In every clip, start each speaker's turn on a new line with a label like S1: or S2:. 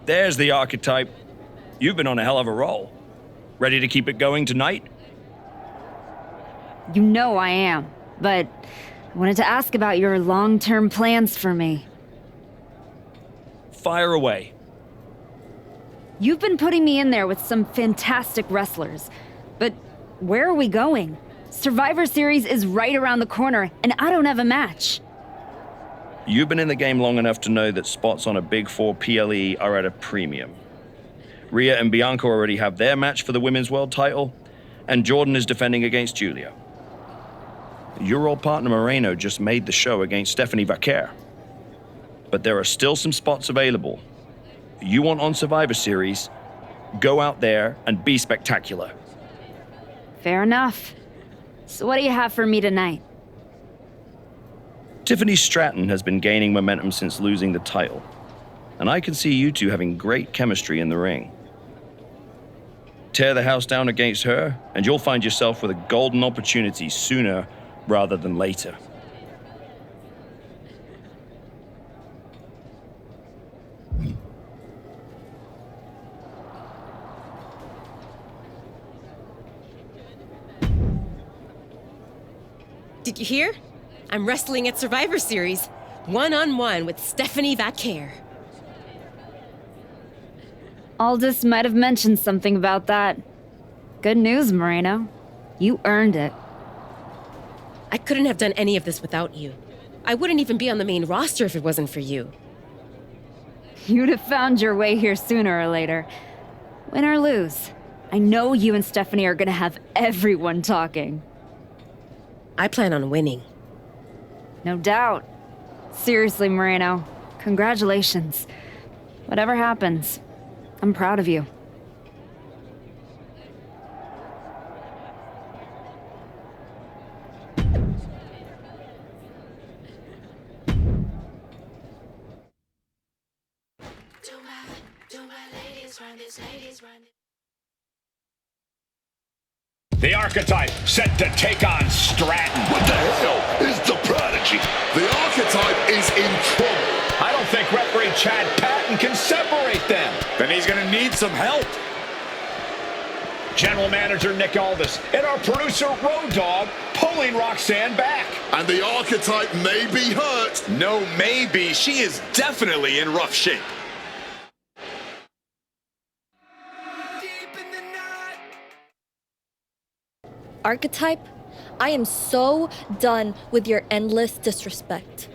S1: There's the archetype. You've been on a hell of a roll. Ready to keep it going tonight?
S2: You know I am, but I wanted to ask about your long-term plans for me.
S1: Fire away.
S2: You've been putting me in there with some fantastic wrestlers, but where are we going? Survivor Series is right around the corner, and I don't have a match.
S1: You've been in the game long enough to know that spots on a Big Four PLE are at a premium. Rhea and Bianca already have their match for the Women's World title, and Jordan is defending against Julia. Your old partner Moreno just made the show against Stephanie Vaquer. But there are still some spots available. You want on Survivor Series, go out there and be spectacular.
S2: Fair enough. So what do you have for me tonight?
S1: Tiffany Stratton has been gaining momentum since losing the title, and I can see you two having great chemistry in the ring. Tear the house down against her, and you'll find yourself with a golden opportunity sooner rather than later.
S3: Did you hear? I'm wrestling at Survivor Series, one-on-one with Stephanie Vaquer.
S2: Aldis might have mentioned something about that. Good news, Moreno. You earned it.
S3: I couldn't have done any of this without you. I wouldn't even be on the main roster if it wasn't for you.
S2: You'd have found your way here sooner or later. Win or lose, I know you and Stephanie are gonna have everyone talking.
S3: I plan on winning.
S2: No doubt. Seriously, Moreno, congratulations. Whatever happens, I'm proud of you.
S4: The Archetype set to take on Stratton.
S5: What the hell is the Prodigy? The Archetype is in trouble.
S4: I don't think referee Chad Patton can separate them.
S6: Then he's gonna need some help.
S4: General Manager Nick Aldis and our producer Road Dogg pulling Roxanne back.
S5: And the Archetype may be hurt.
S6: No, maybe. She is definitely in rough shape.
S7: Archetype, I am so done with your endless disrespect.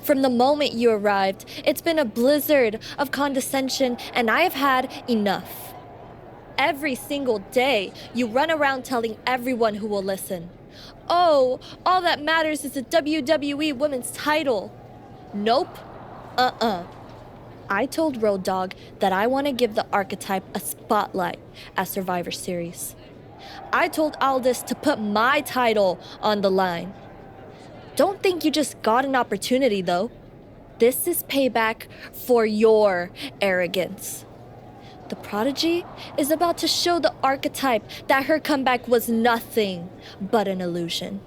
S7: From the moment you arrived, it's been a blizzard of condescension, and I have had enough. Every single day, you run around telling everyone who will listen, "Oh, all that matters is the WWE Women's title." Nope. I told Road Dogg that I want to give the Archetype a spotlight at Survivor Series. I told Aldis to put my title on the line. Don't think you just got an opportunity, though. This is payback for your arrogance. The Prodigy is about to show the Archetype that her comeback was nothing but an illusion.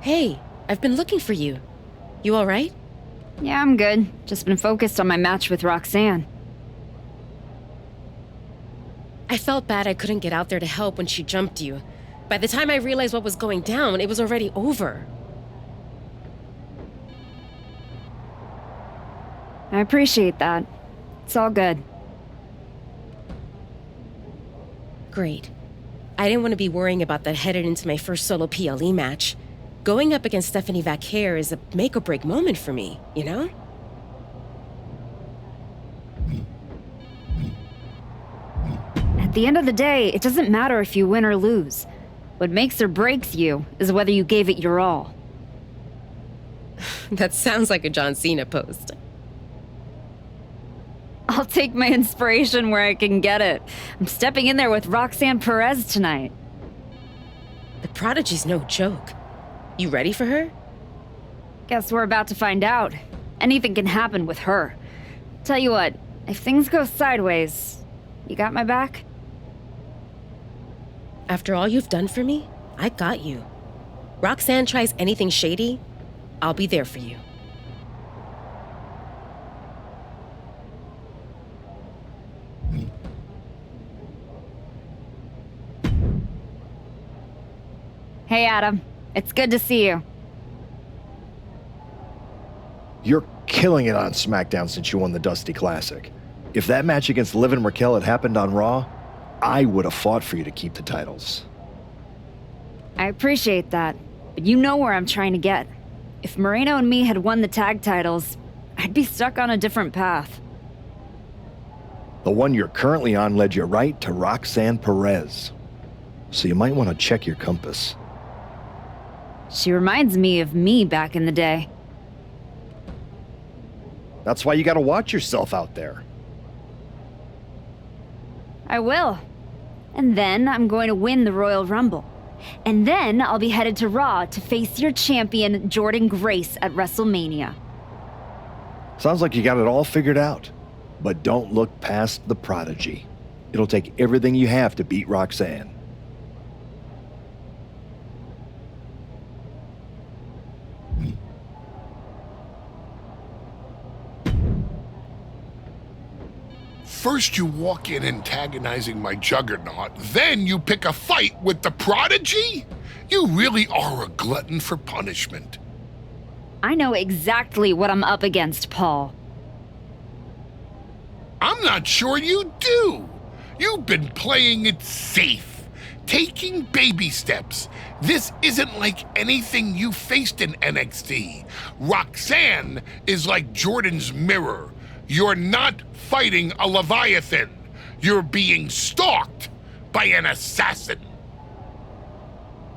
S3: Hey, I've been looking for you. You all right?
S2: Yeah, I'm good. Just been focused on my match with Roxanne.
S3: I felt bad I couldn't get out there to help when she jumped you. By the time I realized what was going down, it was already over.
S2: I appreciate that. It's all good.
S3: Great. I didn't want to be worrying about that headed into my first solo PLE match. Going up against Stephanie Vaquer is a make-or-break moment for me, you know?
S2: At the end of the day, it doesn't matter if you win or lose. What makes or breaks you is whether you gave it your all.
S3: That sounds like a John Cena post.
S2: I'll take my inspiration where I can get it. I'm stepping in there with Roxanne Perez tonight.
S3: The Prodigy's no joke. You ready for her?
S2: Guess we're about to find out. Anything can happen with her. Tell you what, if things go sideways, you got my back?
S3: After all you've done for me, I got you. Roxanne tries anything shady, I'll be there for you.
S2: Hey, Adam. It's good to see you.
S8: You're killing it on SmackDown since you won the Dusty Classic. If that match against Liv and Raquel had happened on Raw, I would have fought for you to keep the titles.
S2: I appreciate that, but you know where I'm trying to get. If Moreno and me had won the tag titles, I'd be stuck on a different path.
S8: The one you're currently on led you right to Roxanne Perez. So you might want to check your compass.
S2: She reminds me of me back in the day.
S8: That's why you gotta watch yourself out there.
S2: I will. And then I'm going to win the Royal Rumble. And then I'll be headed to Raw to face your champion, Jordan Grace, at WrestleMania.
S8: Sounds like you got it all figured out. But don't look past the Prodigy. It'll take everything you have to beat Roxanne.
S5: First you walk in antagonizing my juggernaut, then you pick a fight with the Prodigy? You really are a glutton for punishment.
S2: I know exactly what I'm up against, Paul.
S5: I'm not sure you do. You've been playing it safe, taking baby steps. This isn't like anything you faced in NXT. Roxanne is like Jordan's mirror. You're not fighting a Leviathan. You're being stalked by an assassin.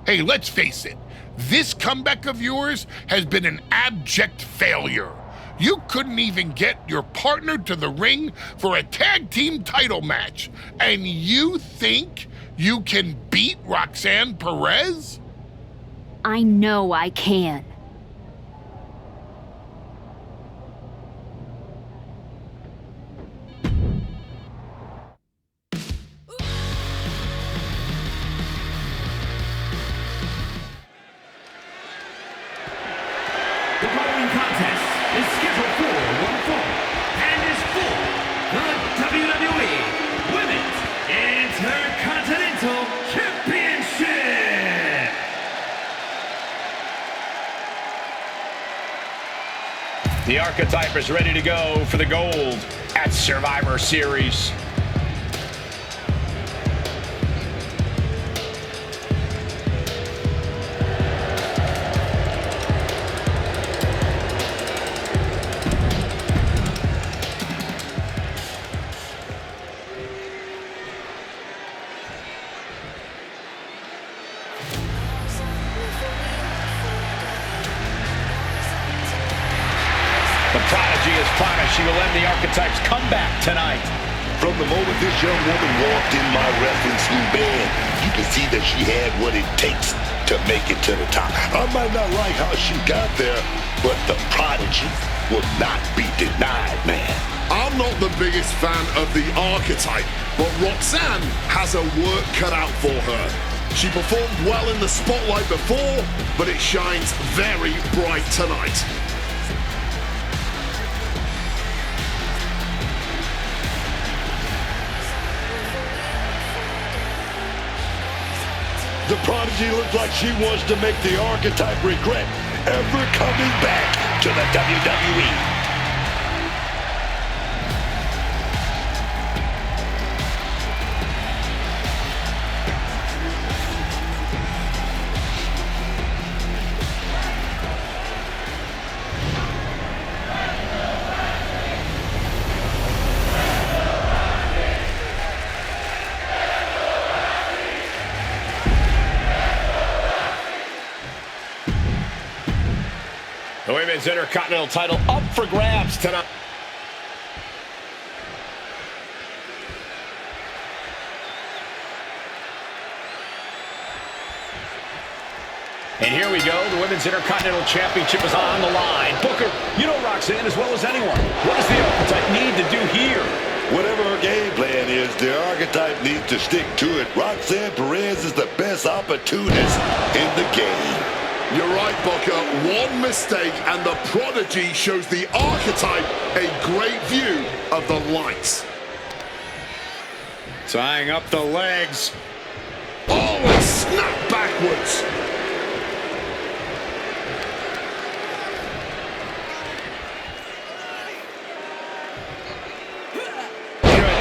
S5: Hey, let's face it. This comeback of yours has been an abject failure. You couldn't even get your partner to the ring for a tag team title match. And you think you can beat Roxanne Perez?
S2: I know I can.
S4: The following contest is scheduled for one fall and is for the WWE Women's Intercontinental Championship. The Archetype is ready to go for the gold at Survivor Series. The Prodigy has promised she will end the Archetype's comeback tonight.
S5: From the moment this young woman walked in my wrestling school band, you can see that she had what it takes to make it to the top. I might not like how she got there, but the Prodigy will not be denied, man. I'm not the biggest fan of the Archetype, but Roxanne has her work cut out for her. She performed well in the spotlight before, but it shines very bright tonight. The Prodigy looks like she wants to make the Archetype regret ever coming back to the WWE.
S4: The Women's Intercontinental title up for grabs tonight.
S9: And here we go. The Women's Intercontinental Championship is on the line. Booker, you know Roxanne as well as anyone. What does the Archetype need to do here?
S10: Whatever her game plan is, the Archetype needs to stick to it. Roxanne Perez is the best opportunist in the game.
S11: You're right, Booker. One mistake and the Prodigy shows the Archetype a great view of the lights.
S9: Tying up the legs.
S11: Oh, and snap backwards.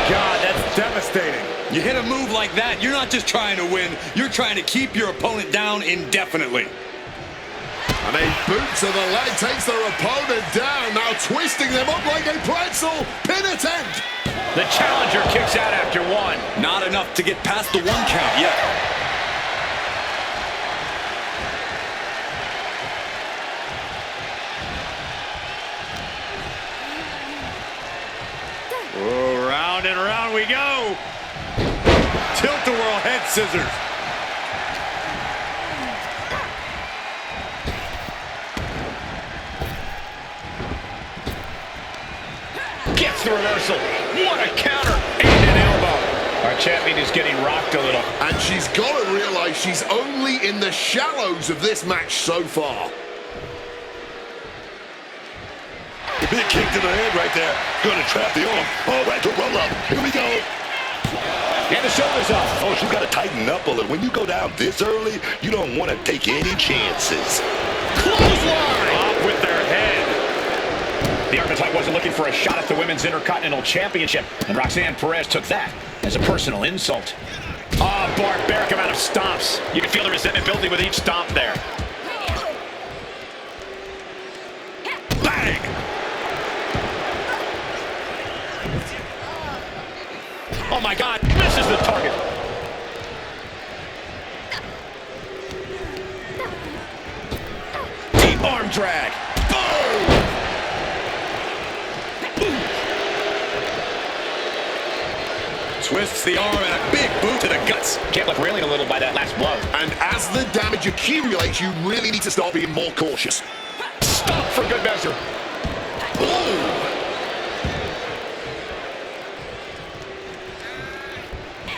S9: God, that's devastating.
S6: You hit a move like that, you're not just trying to win, you're trying to keep your opponent down indefinitely.
S11: And a boot to the leg takes their opponent down, now twisting them up like a pretzel. Pin attempt.
S9: The challenger kicks out after one.
S6: Not enough to get past the 1 count yet.
S9: Oh, round and round we go. Tilt-a-whirl head scissors. Gets the reversal. What a counter. And an elbow. Our champion is getting rocked a little.
S11: And she's got to realize she's only in the shallows of this match so far.
S10: Big kick to the head right there. Gonna trap the arm. All right, to roll up. Here we go.
S9: And the shoulders up.
S10: Oh, she's got to tighten up a little. When you go down this early, you don't want to take any chances.
S9: Clothesline. Off with their head. The Archetype wasn't looking for a shot at the Women's Intercontinental Championship, and Roxanne Perez took that as a personal insult. Oh, barbaric amount of stomps. You can feel the resentment building with each stomp there. Bang! Oh my God, misses the target. Deep arm drag. Boom! Twists the arm and a big boot to the guts. Can't look railing a little by that last blow.
S11: And as the damage accumulates, you really need to start being more cautious.
S9: Stop for good measure.
S11: Ooh.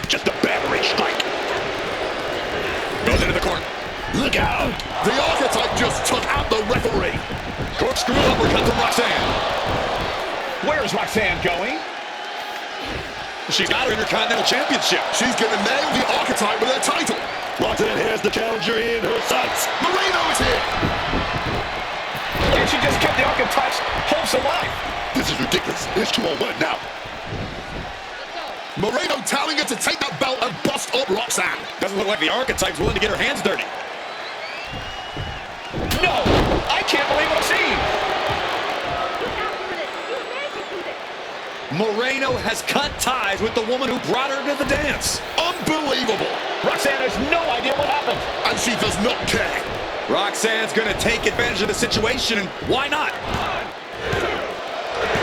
S10: Just a battering strike.
S9: Goes into the corner.
S10: Look out.
S11: The Archetype just took out the referee.
S9: Corkscrew uppercut from Roxanne. Where's Roxanne going? She's got her Intercontinental Championship.
S11: She's going to nail the Archetype with her title.
S10: Roxanne has the challenger in her sights.
S11: Moreno is here.
S9: And she just kept the Archetype's hopes alive.
S10: This is ridiculous. It's 2-on-1 now.
S11: Moreno telling her to take that belt and bust up Roxanne.
S9: Doesn't look like the Archetype's willing to get her hands dirty. No! I can't believe what I'm seeing!
S6: Moreno has cut ties with the woman who brought her to the dance.
S11: Unbelievable.
S9: Roxanne has no idea what happened.
S11: And she does not care.
S6: Roxanne's going to take advantage of the situation, and why not?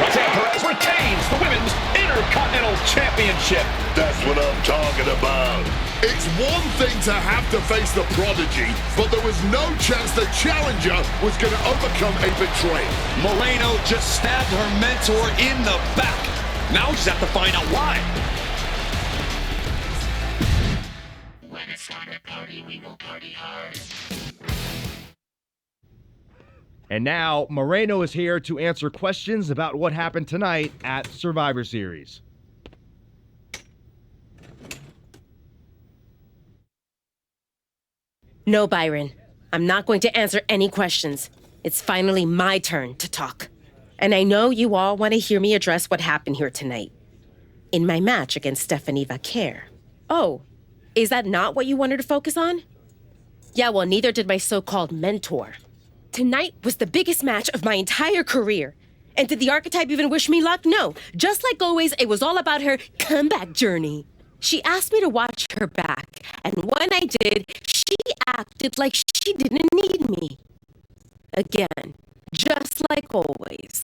S9: Roxanne Perez retains the Women's Intercontinental Championship.
S10: That's what I'm talking about.
S11: It's one thing to have to face the Prodigy, but there was no chance the challenger was going to overcome a betrayal.
S6: Moreno just stabbed her mentor in the back. Now we just have to find out why.
S12: When it's time to party, we will party hard.
S13: And now, Moreno is here to answer questions about what happened tonight at Survivor Series.
S3: No, Byron. I'm not going to answer any questions. It's finally my turn to talk. And I know you all want to hear me address what happened here tonight. In my match against Stephanie Vaquer. Oh, is that not what you wanted to focus on? Yeah, well, neither did my so-called mentor. Tonight was the biggest match of my entire career. And did the Archetype even wish me luck? No. Just like always, it was all about her comeback journey. She asked me to watch her back, and when I did, she acted like she didn't need me. Again, just like always.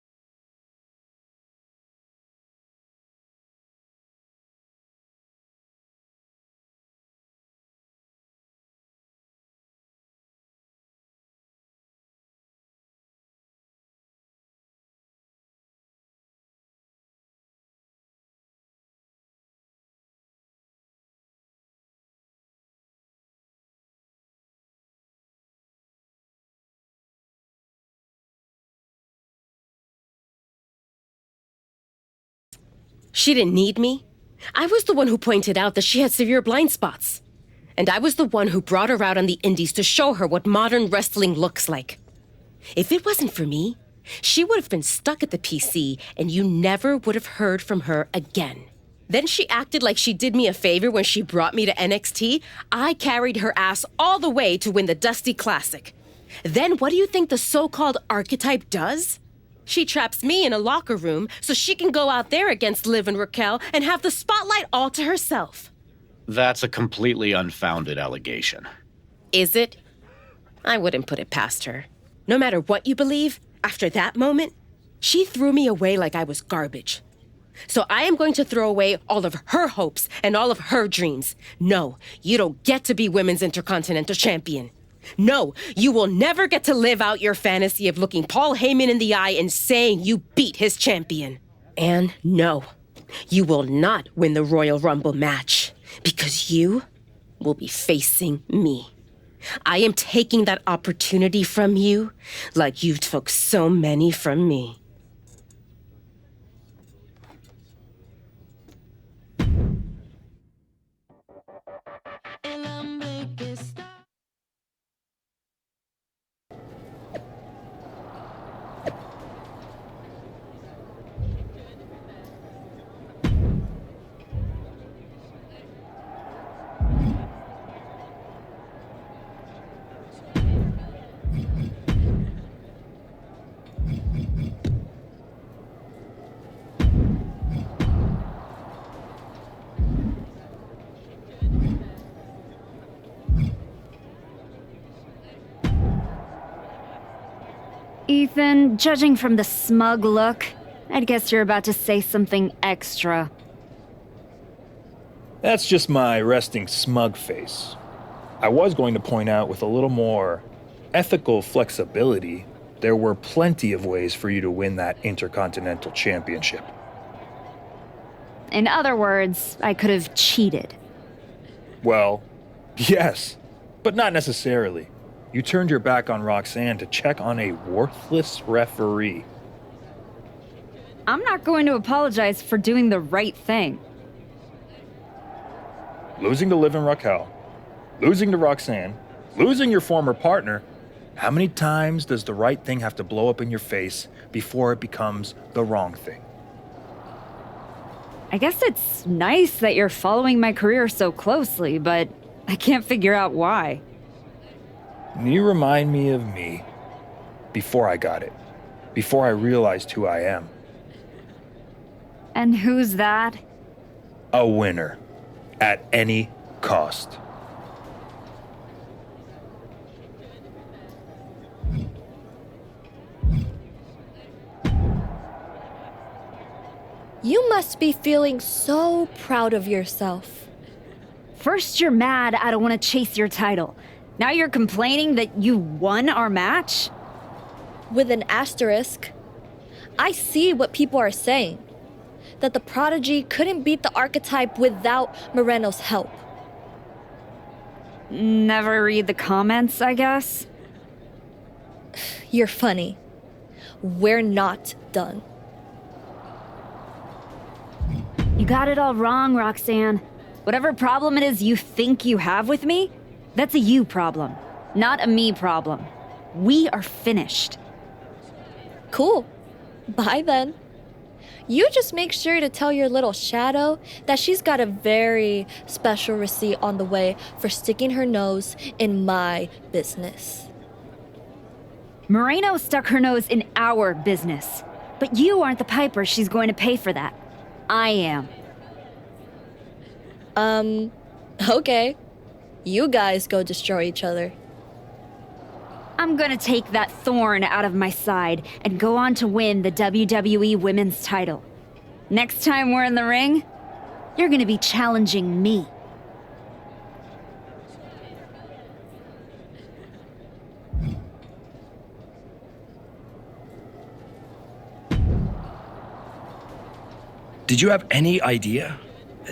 S3: She didn't need me. I was the one who pointed out that she had severe blind spots. And I was the one who brought her out on the indies to show her what modern wrestling looks like. If it wasn't for me, she would have been stuck at the PC and you never would have heard from her again. Then she acted like she did me a favor when she brought me to NXT. I carried her ass all the way to win the Dusty Classic. Then what do you think the so-called archetype does? She traps me in a locker room so she can go out there against Liv and Raquel and have the spotlight all to herself.
S14: That's a completely unfounded allegation.
S3: Is it? I wouldn't put it past her. No matter what you believe, after that moment, she threw me away like I was garbage. So I am going to throw away all of her hopes and all of her dreams. No, you don't get to be Women's Intercontinental Champion. No, you will never get to live out your fantasy of looking Paul Heyman in the eye and saying you beat his champion. And no, you will not win the Royal Rumble match because you will be facing me. I am taking that opportunity from you like you took so many from me.
S2: Ethan, judging from the smug look, I'd guess you're about to say something extra.
S15: That's just my resting smug face. I was going to point out with a little more ethical flexibility, there were plenty of ways for you to win that Intercontinental Championship.
S2: In other words, I could have cheated.
S15: Well, yes, but not necessarily. You turned your back on Roxanne to check on a worthless referee.
S2: I'm not going to apologize for doing the right thing.
S15: Losing to Liv and Raquel, losing to Roxanne, losing your former partner. How many times does the right thing have to blow up in your face before it becomes the wrong thing?
S2: I guess it's nice that you're following my career so closely, but I can't figure out why.
S15: You remind me of me before I got it, before I realized who I am.
S2: And who's that?
S15: A winner, at any cost.
S7: You must be feeling so proud of yourself.
S2: First you're mad I don't want to chase your title. Now you're complaining that you won our match?
S7: With an asterisk. I see what people are saying. That the Prodigy couldn't beat the Archetype without Moreno's help.
S2: Never read the comments, I guess?
S7: You're funny. We're not done.
S2: You got it all wrong, Roxanne. Whatever problem it is you think you have with me, that's a you problem, not a me problem. We are finished.
S7: Cool. Bye then. You just make sure to tell your little shadow that she's got a very special receipt on the way for sticking her nose in my business.
S2: Moreno stuck her nose in our business. But you aren't the piper she's going to pay for that. I am.
S7: Okay. You guys go destroy each other.
S2: I'm gonna take that thorn out of my side and go on to win the WWE Women's title. Next time we're in the ring, you're gonna be challenging me.
S1: Did you have any idea?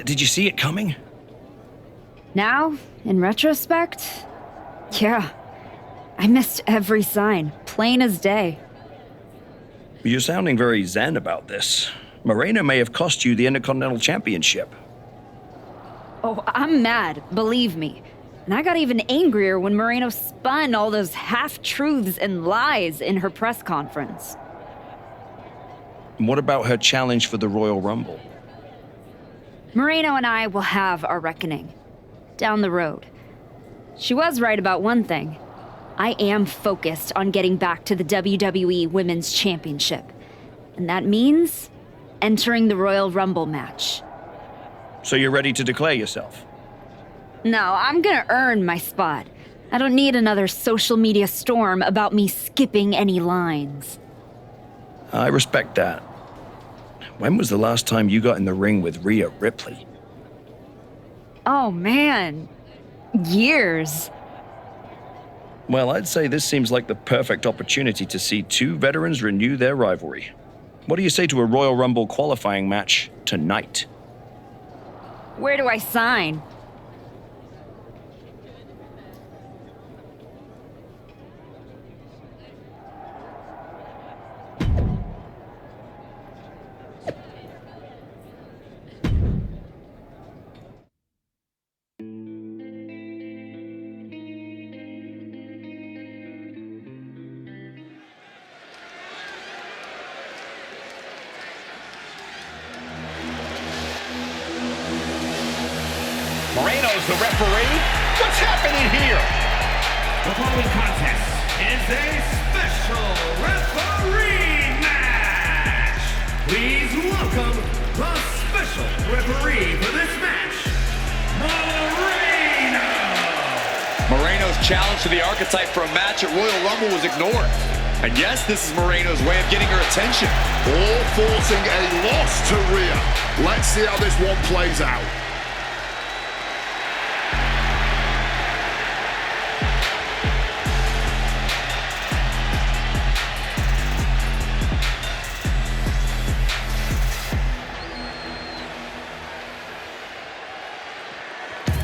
S1: Did you see it coming?
S2: Now, in retrospect, yeah. I missed every sign, plain as day.
S1: You're sounding very zen about this. Moreno may have cost you the Intercontinental Championship.
S2: Oh, I'm mad, believe me. And I got even angrier when Moreno spun all those half-truths and lies in her press conference.
S1: And what about her challenge for the Royal Rumble?
S2: Moreno and I will have our reckoning. Down the road. She was right about one thing. I am focused on getting back to the WWE Women's Championship. And that means entering the Royal Rumble match.
S1: So you're ready to declare yourself?
S2: No, I'm gonna earn my spot. I don't need another social media storm about me skipping any lines.
S1: I respect that. When was the last time you got in the ring with Rhea Ripley?
S2: Oh man, years.
S1: Well, I'd say this seems like the perfect opportunity to see two veterans renew their rivalry. What do you say to a Royal Rumble qualifying match tonight?
S2: Where do I sign?
S9: Moreno's the referee. What's happening here?
S4: The following contest is a special referee match. Please welcome the special referee for this match, Moreno.
S6: Moreno's challenge to the Archetype for a match at Royal Rumble was ignored. And yes, this is Moreno's way of getting her attention.
S11: Or forcing a loss to Rhea. Let's see how this one plays out.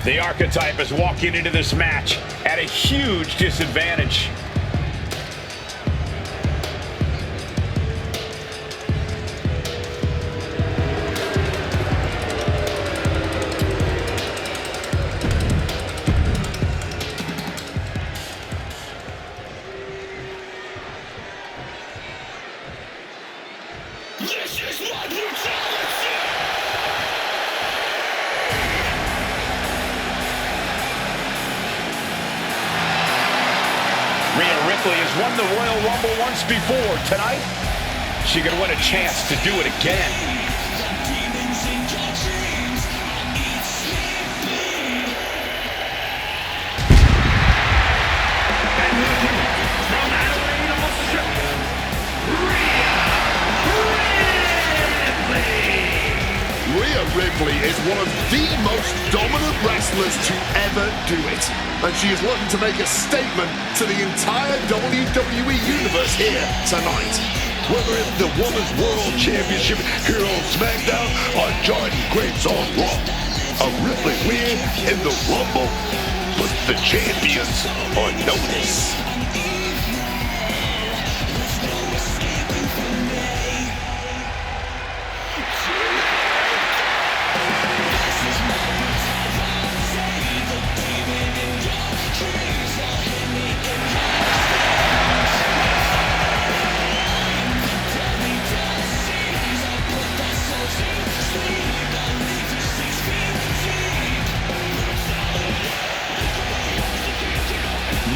S9: The Archetype is walking into this match at a huge disadvantage.
S12: This is my brutality!
S9: Rhea Ripley has won the Royal Rumble once before. Tonight, she could win a chance to do it again.
S11: Rhea Ripley is one of the most dominant wrestlers to ever do it. And she is looking to make a statement to the entire WWE Universe here tonight.
S10: Whether it's the Women's World Championship here on SmackDown or Jordan Grace on Raw, a Ripley win in the Rumble puts the champions on notice.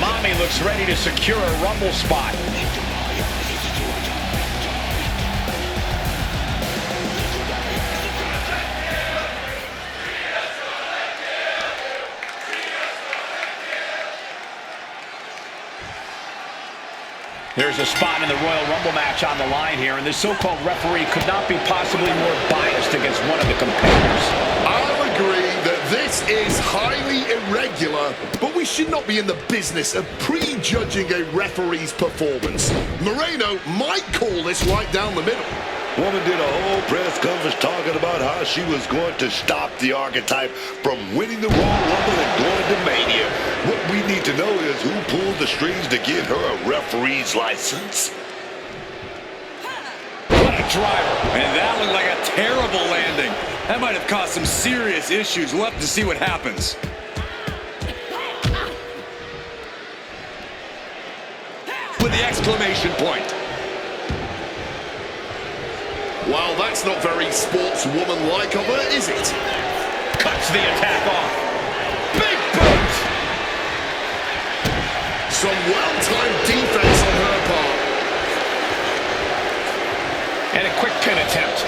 S9: Mommy looks ready to secure a Rumble spot. There's a spot in the Royal Rumble match on the line here, and this so-called referee could not be possibly more biased against one of the competitors.
S11: I'll agree that this is highly irregular, but we should not be in the business of prejudging a referee's performance. Moreno might call this right down the middle.
S10: Woman did a whole press conference talking about how she was going to stop the Archetype from winning the Royal Rumble and going to Mania. What we need to know is who pulled the strings to get her a referee's license.
S9: What a
S6: driver. And that looked like a terrible landing. That might have caused some serious issues. We'll have to see what happens. With the exclamation point.
S11: Well, that's not very sportswoman-like of her, is it?
S9: Cuts the attack off.
S11: Big boot! Some well-timed defense on her part.
S9: And a quick pin attempt.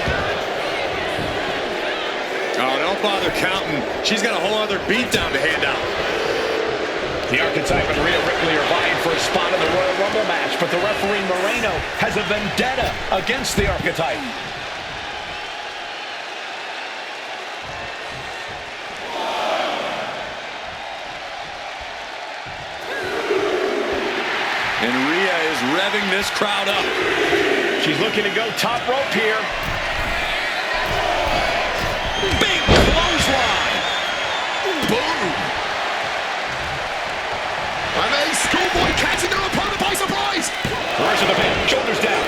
S6: Oh, don't bother counting. She's got a whole other beatdown to hand out.
S9: The Archetype and Rhea Ripley are vying for a spot in the Royal Rumble match, but the referee Moreno has a vendetta against the Archetype.
S6: And Rhea is revving this crowd up.
S9: She's looking to go top rope here.
S6: Big clothesline.
S11: Boom! And a schoolboy catching her opponent by surprise.
S9: Where's the pin? Shoulders down.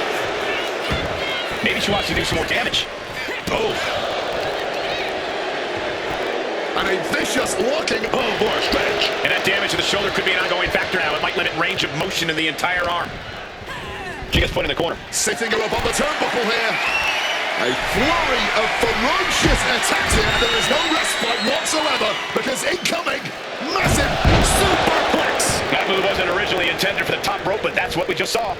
S9: Maybe she wants to do some more damage. Oh.
S11: And a vicious looking overboard stretch.
S9: And that damage to the shoulder could be an ongoing factor now. It might limit range of motion in the entire arm. She gets put in the corner.
S11: Sitting her up on the turnbuckle here. A flurry of ferocious attacks here. There is no respite whatsoever because incoming, massive superplex.
S9: That move wasn't originally intended for the top rope, but that's what we just saw.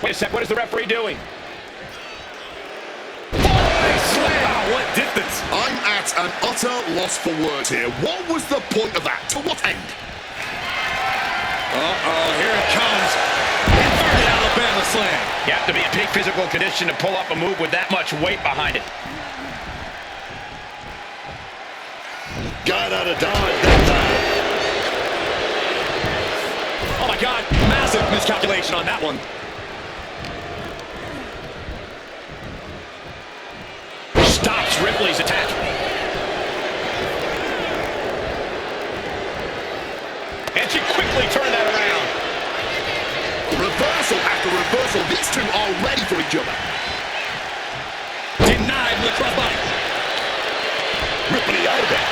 S9: Wait a sec, what is the referee doing?
S6: Wow, what distance?
S11: I'm at an utter loss for words here. What was the point of that? To what end?
S6: Uh-oh, here it comes. Inverted Alabama slam.
S9: You have to be in peak physical condition to pull off a move with that much weight behind it.
S11: Got out of dodge that time.
S9: Oh my God, massive miscalculation on that one. Stops Ripley's attack. And she quickly turned that around.
S11: Reversal after reversal. These two are ready for each other.
S9: Denied with a crossbody. Ripley out of it.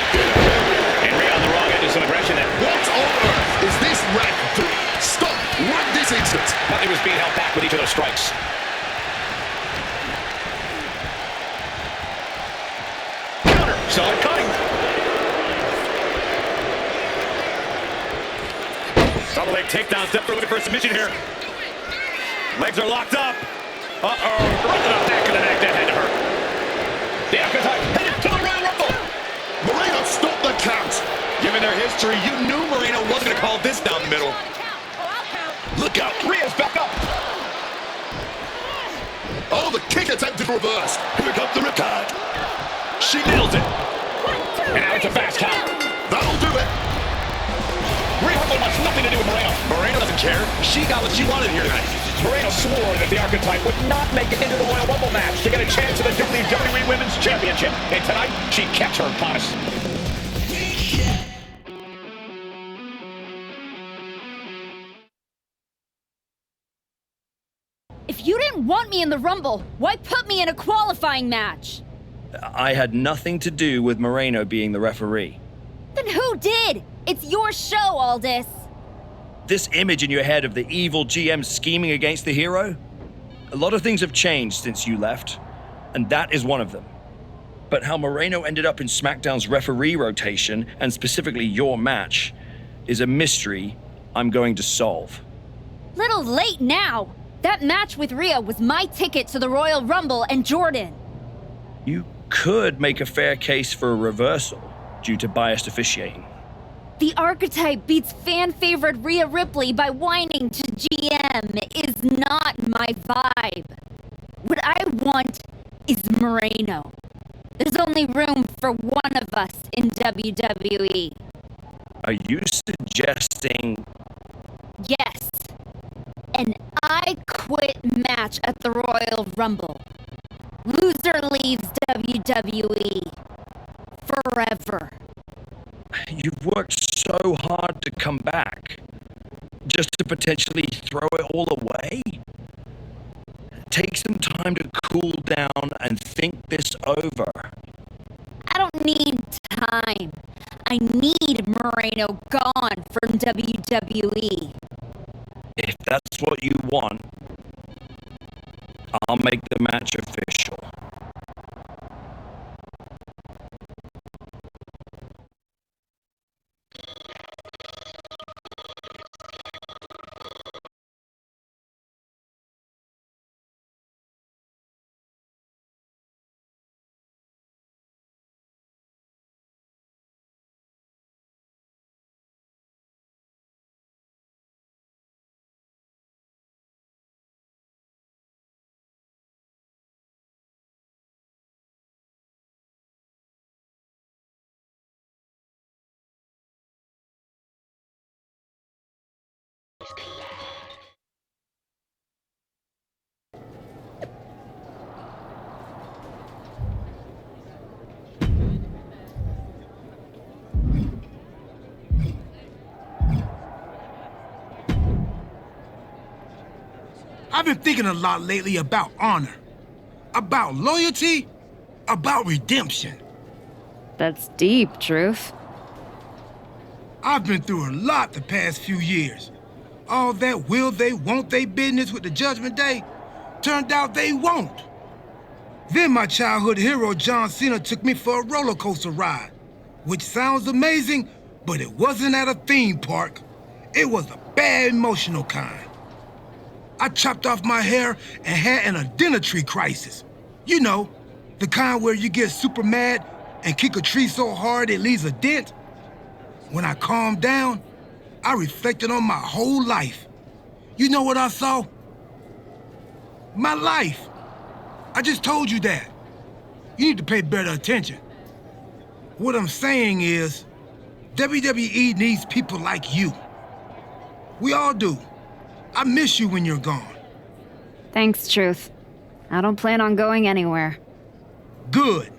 S9: And Rhea on the wrong end of some aggression there.
S11: What on earth is this ref doing? Stop right this instant.
S9: Nothing was being held back with each of those strikes. Counter. Solid cutting. Double leg takedown. Step looking for a submission here. Legs are locked up. Uh-oh. Rolling up back of the neck. That had to hurt. The Archetype headed to the Royal Rumble.
S11: Moreno, stop the count.
S6: Given their history, you knew Moreno wasn't going to call this down the middle.
S11: Look out.
S9: Rhea's back up.
S11: Oh, the kick attempted reverse.
S6: Here comes the riptide.
S9: She nails it. And now it's a fast count.
S11: That'll do it.
S9: Rhea Ripley wants nothing to do with Moreno.
S6: Moreno doesn't care. She got what she wanted here tonight.
S9: Moreno swore that the Archetype would not make it into the Royal Rumble match to get a chance at the WWE Women's Championship. And tonight, she kept her promise.
S2: If you didn't want me in the Rumble, why put me in a qualifying match?
S1: I had nothing to do with Moreno being the referee.
S2: Then who did? It's your show, Aldis.
S1: This image in your head of the evil GM scheming against the hero? A lot of things have changed since you left, and that is one of them. But how Moreno ended up in SmackDown's referee rotation, and specifically your match, is a mystery I'm going to solve.
S2: Little late now. That match with Rhea was my ticket to the Royal Rumble and Jordan.
S1: You could make a fair case for a reversal due to biased officiating.
S2: The Archetype beats fan-favorite Rhea Ripley by whining to GM is not my vibe. What I want is Moreno. There's only room for one of us in WWE.
S1: Are you suggesting...
S2: Yes. An I Quit match at the Royal Rumble. Loser leaves WWE. Forever.
S1: You've worked so hard to come back. just to potentially throw it all away? Take some time to cool down and think this over.
S2: I don't need time. I need Moreno gone from WWE.
S1: If that's what you want, I'll make the match official.
S16: I've been thinking a lot lately about honor, about loyalty, about redemption.
S2: That's deep, Truth.
S16: I've been through a lot the past few years. All that will they, won't they business with the Judgment Day turned out they won't. Then my childhood hero John Cena took me for a roller coaster ride, which sounds amazing, but it wasn't at a theme park. It was a bad emotional kind. I chopped off my hair and had an identity crisis. You know, the kind where you get super mad and kick a tree so hard it leaves a dent. When I calmed down, I reflected on my whole life. You know what I saw? My life. I just told you that. You need to pay better attention. What I'm saying is, WWE needs people like you. We all do. I miss you when you're gone.
S2: Thanks, Truth. I don't plan on going anywhere.
S16: Good.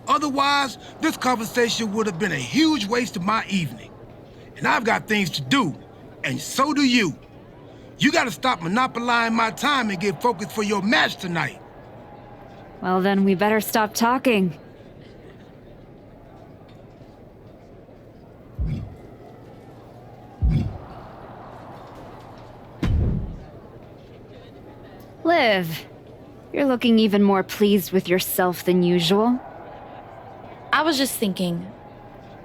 S16: Otherwise, this conversation would have been a huge waste of my evening. And I've got things to do, and so do you. You gotta stop monopolizing my time and get focused for your match tonight.
S2: Well, then we better stop talking. Liv, you're looking even more pleased with yourself than usual.
S17: I was just thinking,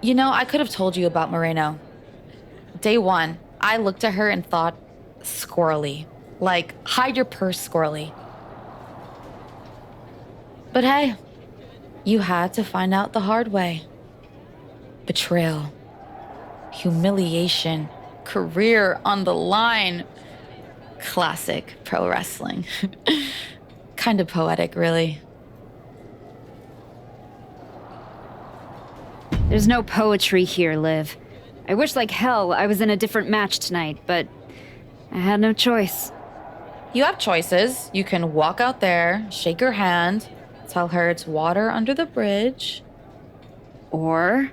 S17: you know, I could have told you about Moreno. Day one, I looked at her and thought, squirrely. Like, hide your purse, squirrely. But hey, you had to find out the hard way. Betrayal, humiliation, career on the line. Classic pro wrestling. Kind of poetic, really.
S2: There's no poetry here, Liv. I wish like hell I was in a different match tonight, but I had no choice.
S17: You have choices. You can walk out there, shake her hand, tell her it's water under the bridge.
S2: Or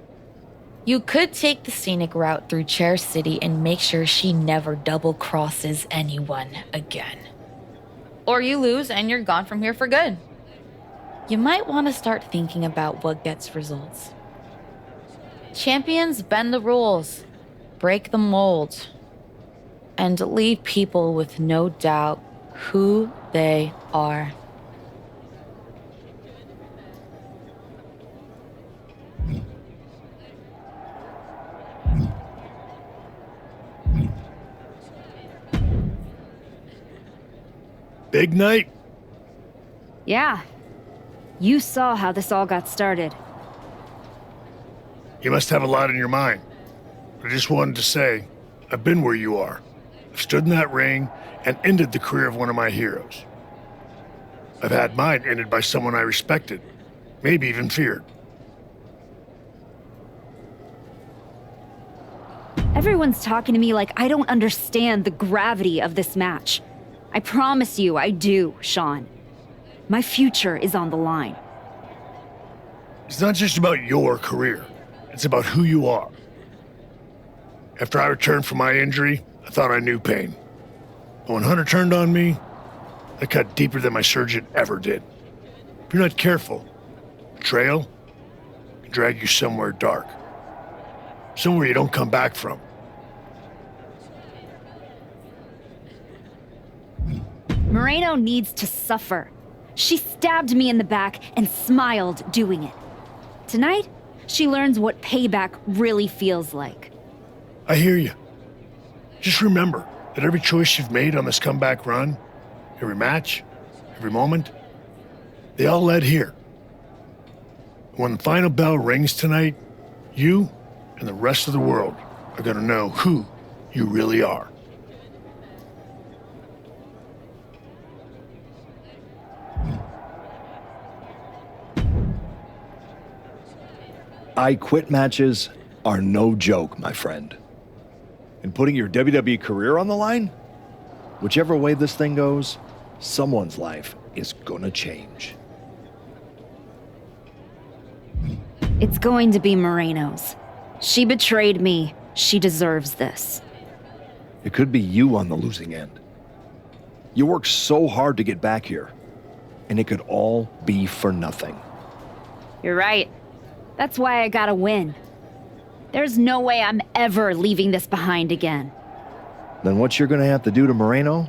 S17: you could take the scenic route through Chair City and make sure she never double-crosses anyone again. Or you lose and you're gone from here for good. You might want to start thinking about what gets results. Champions bend the rules, break the mold, and leave people with no doubt who they are.
S8: Big night?
S2: Yeah. You saw how this all got started.
S10: You must have a lot in your mind. I just wanted to say, I've been where you are. I've stood in that ring and ended the career of one of my heroes. I've had mine ended by someone I respected, maybe even feared.
S2: Everyone's talking to me like I don't understand the gravity of this match. I promise you I do, Sean. My future is on the line.
S10: It's not just about your career. It's about who you are. After I returned from my injury,
S18: I thought I knew pain. But when Hunter turned on me, I cut deeper than my surgeon ever did. If you're not careful, the trail can drag you somewhere dark. Somewhere you don't come back from.
S2: Moreno needs to suffer. She stabbed me in the back and smiled doing it. Tonight, she learns what payback really feels like.
S18: I hear you. Just remember that every choice you've made on this comeback run, every match, every moment, they all led here. When the final bell rings tonight, you and the rest of the world are going to know who you really are.
S8: I quit matches are no joke, my friend. And putting your WWE career on the line? Whichever way this thing goes, someone's life is gonna change.
S2: It's going to be Moreno's. She betrayed me. She deserves this.
S8: It could be you on the losing end. You worked so hard to get back here, and it could all be for nothing.
S2: You're right. That's why I gotta win. There's no way I'm ever leaving this behind again.
S8: Then what you're gonna have to do to Moreno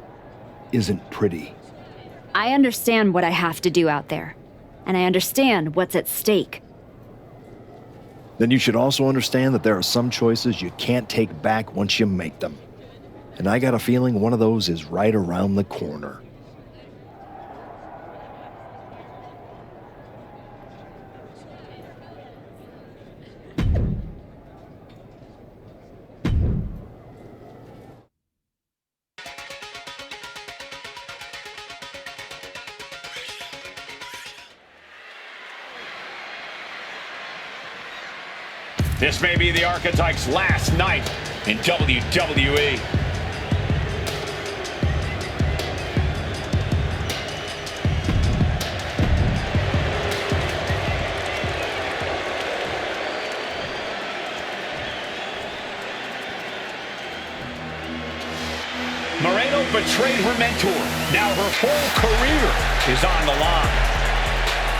S8: isn't pretty.
S2: I understand what I have to do out there, and I understand what's at stake.
S8: Then you should also understand that there are some choices you can't take back once you make them. And I got a feeling one of those is right around the corner.
S9: This may be the Archetype's last night in WWE. Moreno betrayed her mentor. Now her whole career is on the line.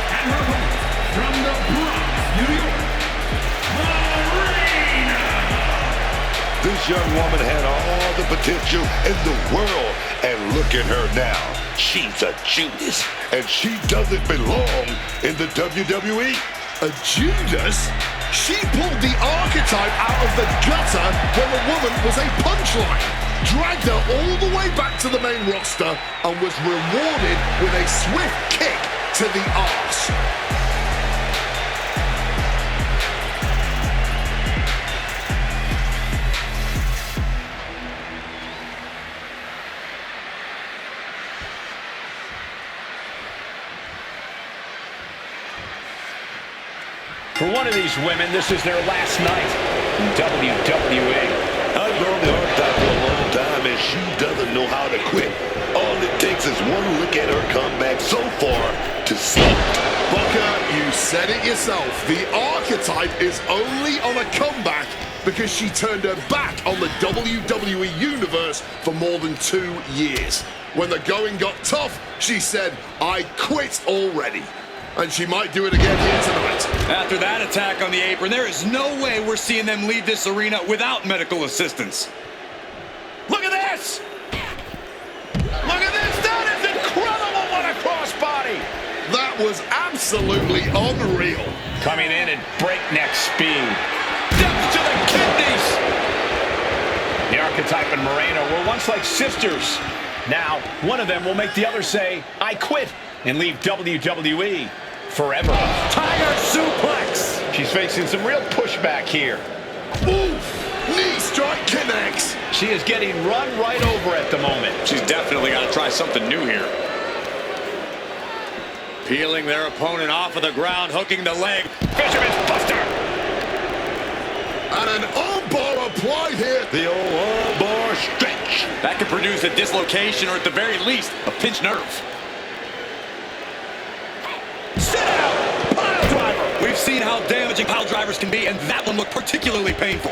S4: And her opponent from the Bronx, New York,
S10: This young woman had all the potential in the world, and look at her now. She's a Judas, and she doesn't belong in the WWE.
S11: A Judas? She pulled the Archetype out of the gutter when the woman was a punchline, dragged her all the way back to the main roster, and was rewarded with a swift kick to the arse.
S9: For one of these women, this is their last night in WWE.
S10: I've known the Archetype for a long time, and she doesn't know how to quit. All it takes is one look at her comeback so far to see.
S11: Booker, you said it yourself. The Archetype is only on a comeback because she turned her back on the WWE Universe for more than 2 years. When the going got tough, she said, "I quit already." And she might do it again here tonight.
S6: After that attack on the apron, there is no way we're seeing them leave this arena without medical assistance.
S9: Look at this! Look at this! That is incredible! What a crossbody!
S11: That was absolutely unreal.
S9: Coming in at breakneck speed.
S6: Depth to the kidneys!
S9: The Archetype and Moreno were once like sisters. Now, one of them will make the other say, "I quit," and leave WWE forever.
S6: Tiger suplex!
S9: She's facing some real pushback here.
S11: Oof! Knee strike connects.
S9: She is getting run right over at the moment.
S6: She's definitely got to try something new here. Peeling their opponent off of the ground, hooking the leg.
S9: Fisherman's Buster!
S11: And an armbar applied here.
S10: The old armbar stretch.
S6: That could produce a dislocation or at the very least, a pinched nerve.
S9: Sit out! Pile driver!
S6: We've seen how damaging pile drivers can be, and that one looked particularly painful.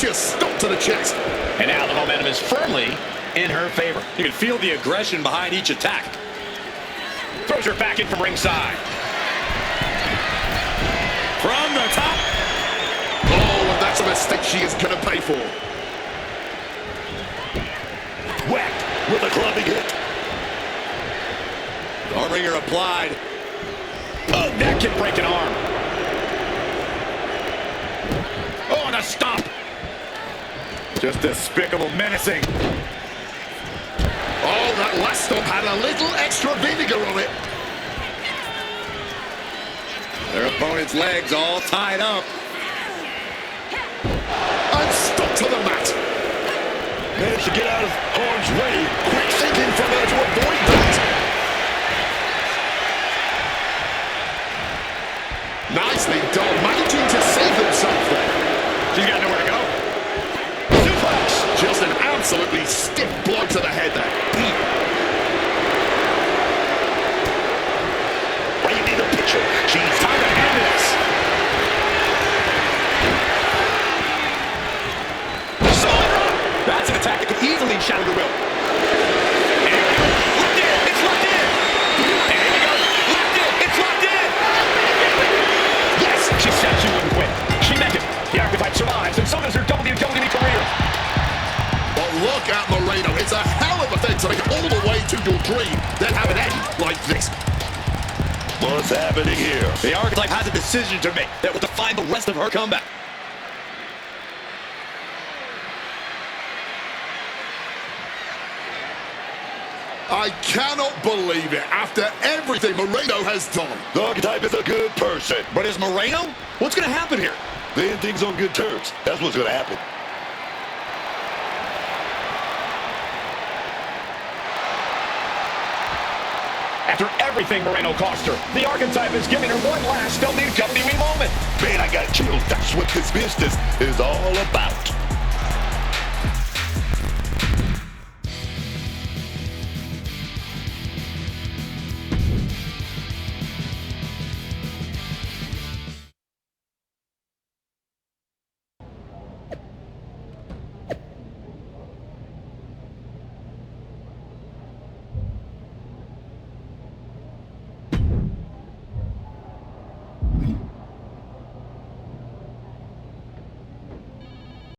S11: vicious stop to the chest.
S9: And now the momentum is firmly in her favor.
S6: You can feel the aggression behind each attack.
S9: Throws her back in from ringside.
S6: From the top.
S11: Oh, and that's a mistake she is going to pay for.
S10: Whacked with a clubbing hit.
S6: Arm wringer applied.
S9: Oh, that can break an arm. Oh, and a stomp.
S6: Just despicable, menacing.
S11: Oh, that last stomp had a little extra vinegar on it.
S6: Their opponent's legs all tied up.
S11: And stop to the mat.
S10: Managed to get out of harm's way. Quick thinking from her to avoid that.
S11: Nicely done, managing to save himself there.
S9: She's got nowhere to go.
S11: Suplex. Just an absolutely stiff blow to the head there.
S10: Well, you need a picture.
S9: She's time to end this.
S6: That's an attack that could easily shatter the will.
S9: Locked in. It's locked in. And here we go. Locked in. It's locked in. Yes. She said she wouldn't quit. She meant it. The archetype survives, and so does her WWE career.
S11: But look at Moreno. It's a hell of a thing to make it all the way to your dream, then have it end like this.
S10: What's happening here?
S6: The archetype has a decision to make that will define the rest of her comeback.
S11: I cannot believe it. After everything Moreno has done.
S10: The archetype is a good person.
S6: But is Moreno? What's going to happen here?
S10: They end things on good terms. That's what's going to happen.
S9: After everything Moreno cost her, the archetype is giving her one last WWE moment.
S10: Man, I got chills. That's what this business is all about.